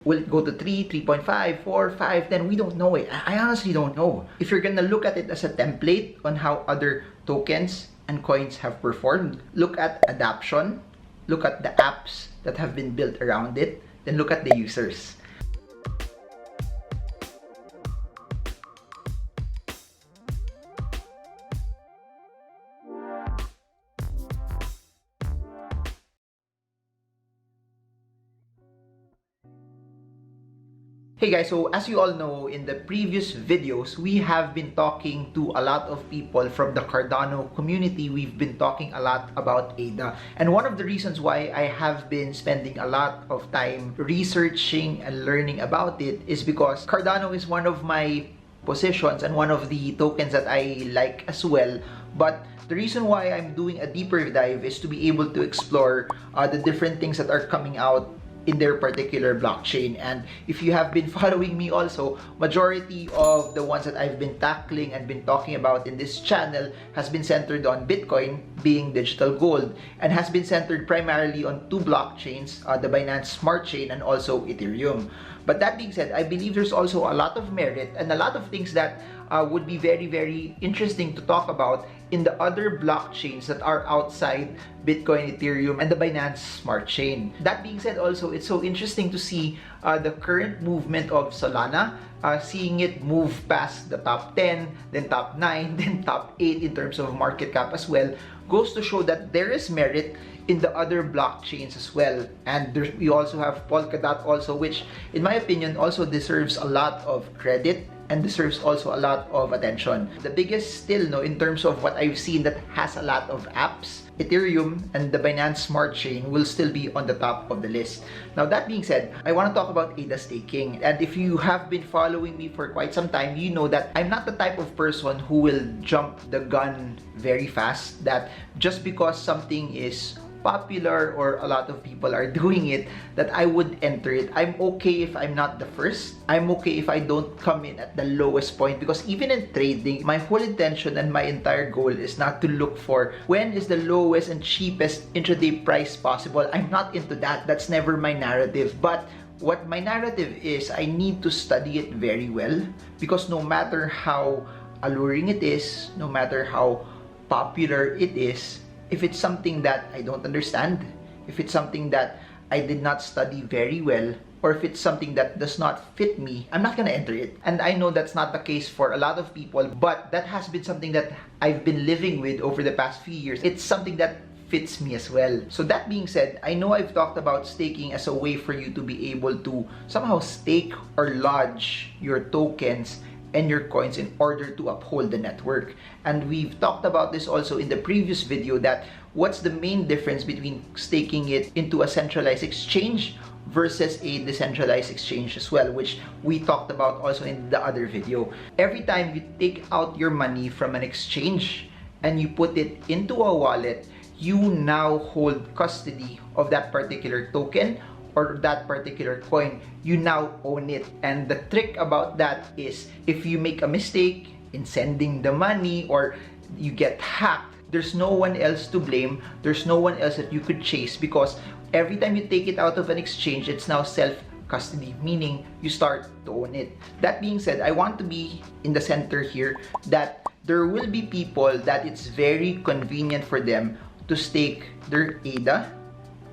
Will it go to 3, 3.5, 4, 5? Then we don't know it. I honestly don't know. If you're gonna look at it as a template on how other tokens and coins have performed, look at adoption, look at the apps that have been built around it, then look at the users. Hey guys, so as you all know, in the previous videos, we have been talking to a lot of people from the Cardano community. We've been talking a lot about ADA. And one of the reasons why I have been spending a lot of time researching and learning about it is because Cardano is one of my positions and one of the tokens that I like as well. But the reason why I'm doing a deeper dive is to be able to explore the different things that are coming out in their particular blockchain. And if you have been following me also, majority of the ones that I've been tackling and been talking about in this channel has been centered on Bitcoin being digital gold, and has been centered primarily on two blockchains, the Binance Smart Chain and also Ethereum. But that being said, I believe there's also a lot of merit and a lot of things that would be very, very interesting to talk about in the other blockchains that are outside Bitcoin, Ethereum, and the Binance Smart Chain. That being said, also, it's so interesting to see the current movement of Solana, seeing it move past the top 10, then top 9, then top 8 in terms of market cap as well, goes to show that there is merit in the other blockchains as well. And we also have Polkadot also, which in my opinion also deserves a lot of credit and deserves also a lot of attention. The biggest still, no, in terms of what I've seen that has a lot of apps, Ethereum and the Binance Smart Chain will still be on the top of the list. Now that being said, I want to talk about ADA staking. And if you have been following me for quite some time, you know that I'm not the type of person who will jump the gun very fast, that just because something is popular or a lot of people are doing it, that I would enter it. I'm okay if I'm not the first. I'm okay if I don't come in at the lowest point, because even in trading, my whole intention and my entire goal is not to look for when is the lowest and cheapest intraday price possible. I'm not into that. That's never my narrative. But what my narrative is, I need to study it very well, because no matter how alluring it is, no matter how popular it is, if it's something that I don't understand, if it's something that I did not study very well, or if it's something that does not fit me, I'm not gonna enter it. And I know that's not the case for a lot of people, but that has been something that I've been living with over the past few years. It's something that fits me as well. So that being said, I know I've talked about staking as a way for you to be able to somehow stake or lodge your tokens and your coins in order to uphold the network. And we've talked about this also in the previous video, that what's the main difference between staking it into a centralized exchange versus a decentralized exchange as well, which we talked about also in the other video. Every time you take out your money from an exchange and you put it into a wallet, you now hold custody of that particular token or that particular coin. You now own it. And the trick about that is, if you make a mistake in sending the money or you get hacked, there's no one else to blame. There's no one else that you could chase, because every time you take it out of an exchange, it's now self-custody, meaning you start to own it. That being said, I want to be in the center here, that there will be people that it's very convenient for them to stake their ADA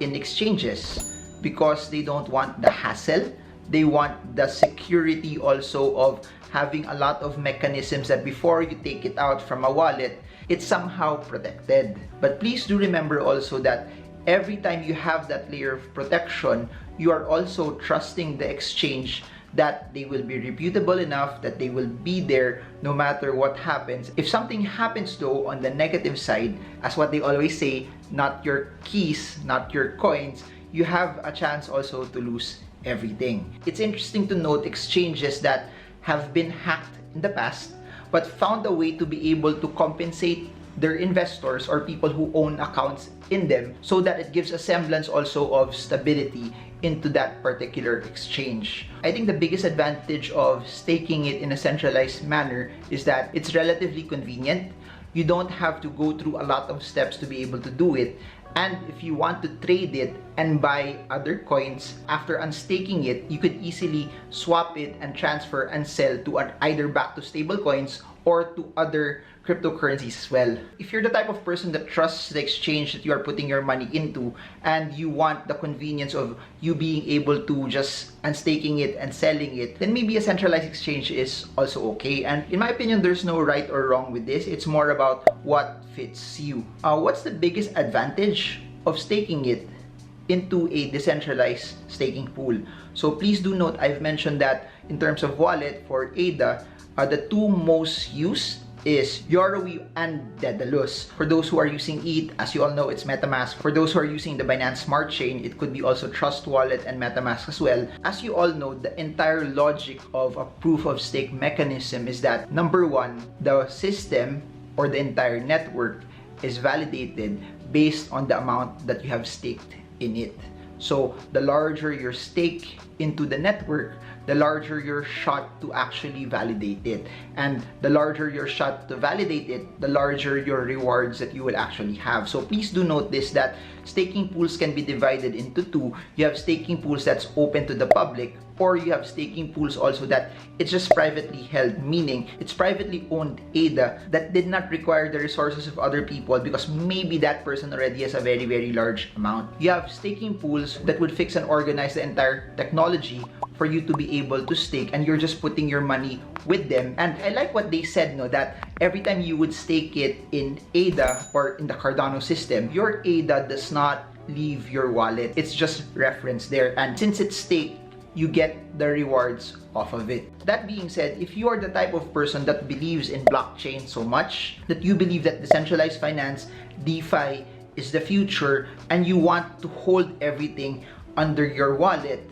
in exchanges, because they don't want the hassle. They want the security also of having a lot of mechanisms that before you take it out from a wallet, it's somehow protected. But please do remember also that every time you have that layer of protection, you are also trusting the exchange that they will be reputable enough, that they will be there no matter what happens. If something happens though on the negative side, as what they always say, not your keys, not your coins, you have a chance also to lose everything. It's interesting to note exchanges that have been hacked in the past but found a way to be able to compensate their investors or people who own accounts in them, so that it gives a semblance also of stability into that particular exchange. I think the biggest advantage of staking it in a centralized manner is that it's relatively convenient. You don't have to go through a lot of steps to be able to do it. And if you want to trade it and buy other coins, after unstaking it, you could easily swap it and transfer and sell to either back to stable coins or to other cryptocurrencies as well. If you're the type of person that trusts the exchange that you are putting your money into, and you want the convenience of you being able to just unstaking it and selling it, then maybe a centralized exchange is also okay. And in my opinion, there's no right or wrong with this. It's more about what fits you. What's the biggest advantage of staking it into a decentralized staking pool? So please do note, I've mentioned that in terms of wallet for ADA, the two most used is Yoroi and Daedalus. For those who are using ETH, as you all know, it's MetaMask. For those who are using the Binance Smart Chain, it could be also Trust Wallet and MetaMask as well. As you all know, the entire logic of a proof of stake mechanism is that, number one, the system or the entire network is validated based on the amount that you have staked in it. So the larger your stake into the network, the larger your shot to actually validate it. And the larger your shot to validate it, the larger your rewards that you will actually have. So please do note this, that staking pools can be divided into two. You have staking pools that's open to the public, or you have staking pools also that it's just privately held, meaning it's privately owned ADA that did not require the resources of other people because maybe that person already has a very, very large amount. You have staking pools that would fix and organize the entire technology for you to be able to stake, and you're just putting your money with them. And I like what they said, no, that every time you would stake it in ADA or in the Cardano system, your ADA does not leave your wallet. It's just referenced there, and since it's staked, you get the rewards off of it. That being said, if you are the type of person that believes in blockchain so much, that you believe that decentralized finance, DeFi, is the future, and you want to hold everything under your wallet,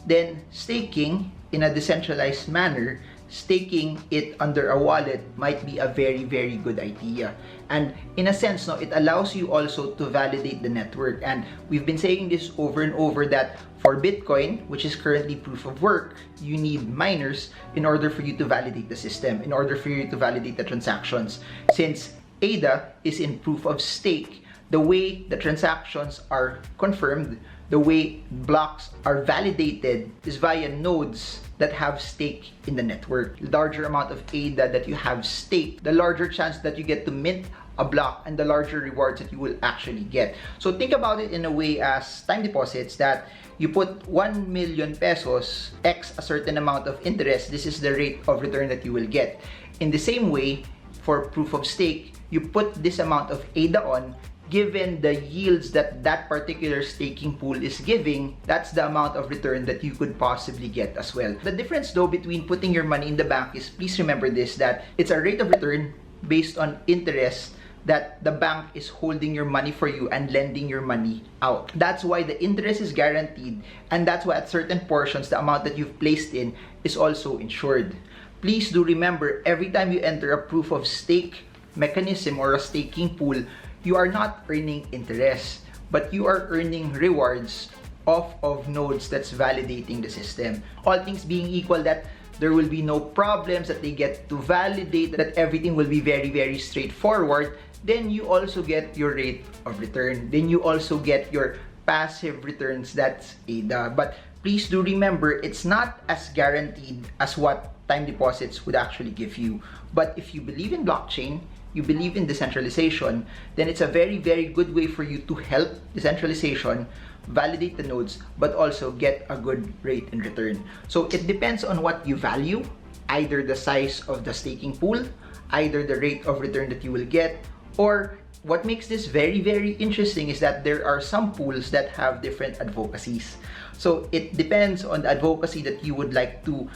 then staking in a decentralized manner, staking it under a wallet might be a very, very good idea. And in a sense, no, it allows you also to validate the network. And we've been saying this over and over that for Bitcoin, which is currently proof of work, you need miners in order for you to validate the system, in order for you to validate the transactions. Since ADA is in proof of stake, the way the transactions are confirmed, the way blocks are validated is via nodes that have stake in the network. The larger amount of ADA that you have staked, the larger chance that you get to mint a block and the larger rewards that you will actually get. So think about it in a way as time deposits, that you put 1 million pesos, X a certain amount of interest, this is the rate of return that you will get. In the same way, for proof of stake, you put this amount of ADA on, given the yields that that particular staking pool is giving, that's the amount of return that you could possibly get as well. The difference though between putting your money in the bank is, please remember this, that it's a rate of return based on interest that the bank is holding your money for you and lending your money out. That's why the interest is guaranteed, and that's why at certain portions, the amount that you've placed in is also insured. Please do remember, every time you enter a proof of stake mechanism or a staking pool, you are not earning interest, but you are earning rewards off of nodes that's validating the system. All things being equal, that there will be no problems, that they get to validate, that everything will be very, very straightforward, then you also get your rate of return. Then you also get your passive returns, that's ADA. But please do remember, it's not as guaranteed as what time deposits would actually give you. But if you believe in blockchain, you believe in decentralization, then it's a very, very good way for you to help decentralization, validate the nodes, but also get a good rate in return. So it depends on what you value, either the size of the staking pool, either the rate of return that you will get, or what makes this very, very interesting is that there are some pools that have different advocacies. So it depends on the advocacy that you would like to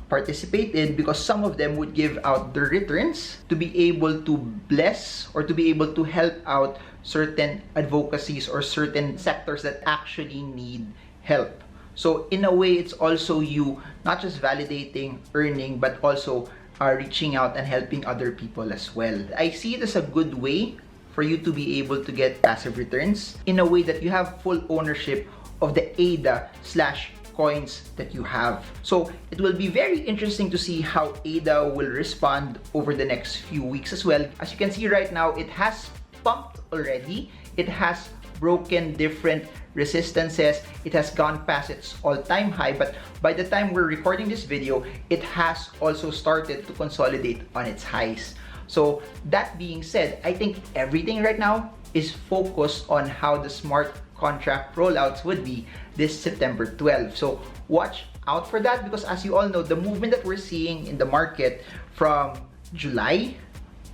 participate in, because some of them would give out the returns to be able to bless or to be able to help out certain advocacies or certain sectors that actually need help. So in a way, it's also you not just validating, earning, but also reaching out and helping other people as well. I see it as a good way for you to be able to get passive returns in a way that you have full ownership of the ADA / coins that you have. So it will be very interesting to see how ADA will respond over the next few weeks as well. As you can see right now, it has pumped already. It has broken different resistances. It has gone past its all-time high, but by the time we're recording this video, it has also started to consolidate on its highs. So that being said, I think everything right now is focused on how the smart contract rollouts would be this September 12. So watch out for that, because as you all know, the movement that we're seeing in the market from July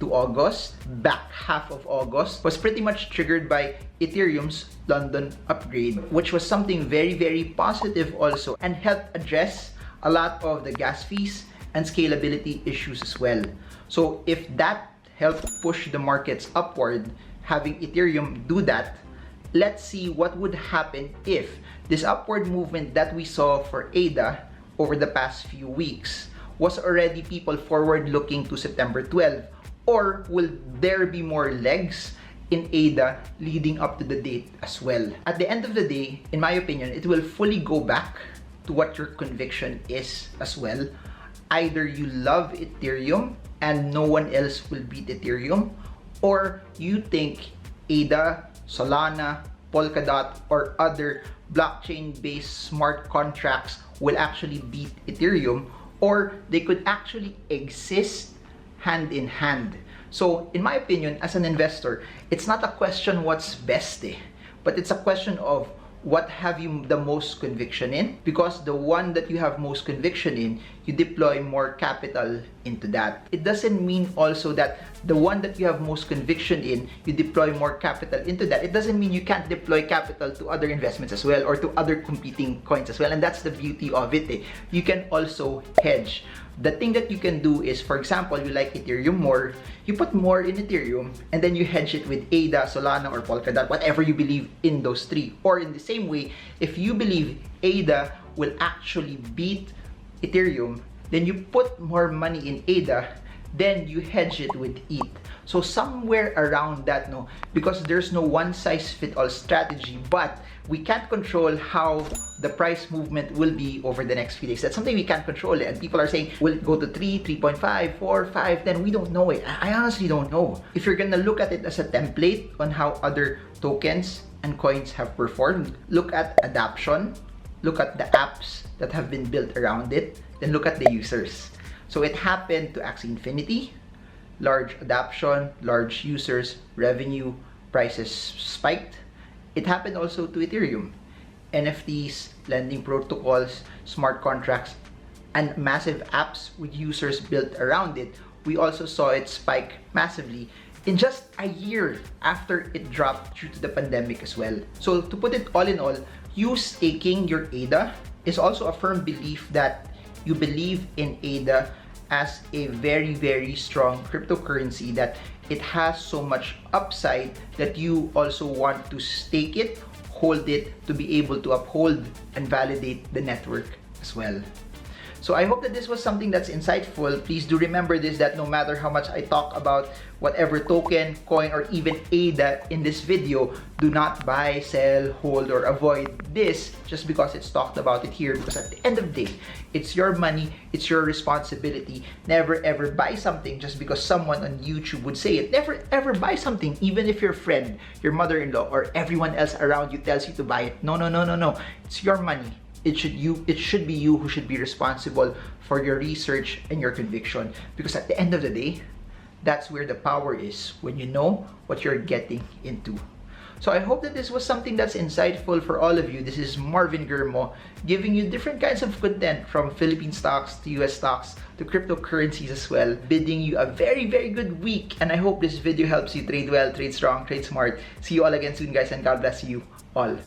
to August, back half of August, was pretty much triggered by Ethereum's London upgrade, which was something very, very positive also, and helped address a lot of the gas fees and scalability issues as well. So if that helped push the markets upward, having Ethereum do that, let's see what would happen if this upward movement that we saw for ADA over the past few weeks was already people forward looking to September 12, or will there be more legs in ADA leading up to the date as well? At the end of the day, in my opinion, it will fully go back to what your conviction is as well. Either you love Ethereum and no one else will beat Ethereum, or you think ADA, Solana, Polkadot, or other blockchain-based smart contracts will actually beat Ethereum, or they could actually exist hand in hand. So in my opinion, as an investor, it's not a question what's best, but it's a question of what have you the most conviction in, because the one that you have most conviction in, you deploy more capital into that. It doesn't mean also that the one that you have most conviction in, you deploy more capital into that. It doesn't mean you can't deploy capital to other investments as well, or to other competing coins as well. And that's the beauty of it. You can also hedge. The thing that you can do is, for example, you like Ethereum more, you put more in Ethereum, and then you hedge it with ADA, Solana, or Polkadot, whatever you believe in those three. Or in the same way, if you believe ADA will actually beat Ethereum, then you put more money in ADA, then you hedge it with ETH. So somewhere around that, no, because there's no one-size-fits-all strategy, but we can't control how the price movement will be over the next few days. That's something we can't control. And people are saying, will it go to 3, 3.5, 4, 5? Then we don't know it. I honestly don't know. If you're gonna look at it as a template on how other tokens and coins have performed, look at adoption, look at the apps that have been built around it, then look at the users. So it happened to Axie Infinity, large adoption, large users, revenue, prices spiked. It happened also to Ethereum, NFTs, lending protocols, smart contracts, and massive apps with users built around it. We also saw it spike massively in just a year after it dropped due to the pandemic as well. So to put it all in all, you staking your ADA is also a firm belief that you believe in ADA as a very, very strong cryptocurrency, that it has so much upside that you also want to stake it, hold it, to be able to uphold and validate the network as well. So I hope that this was something that's insightful. Please do remember this, that no matter how much I talk about whatever token, coin, or even ADA in this video, do not buy, sell, hold, or avoid this just because it's talked about it here. Because at the end of the day, it's your money, it's your responsibility. Never ever buy something just because someone on YouTube would say it. Never ever buy something, even if your friend, your mother-in-law, or everyone else around you tells you to buy it. No, no, no, no, no. It's your money. It should be you who should be responsible for your research and your conviction, because at the end of the day, that's where the power is, when you know what you're getting into. So I hope that this was something that's insightful for all of you. This is Marvin Germo, giving you different kinds of content, from Philippine stocks to US stocks to cryptocurrencies as well, bidding you a very, very good week. And I hope this video helps you trade well, trade strong, trade smart. See you all again soon, guys, and God bless you all.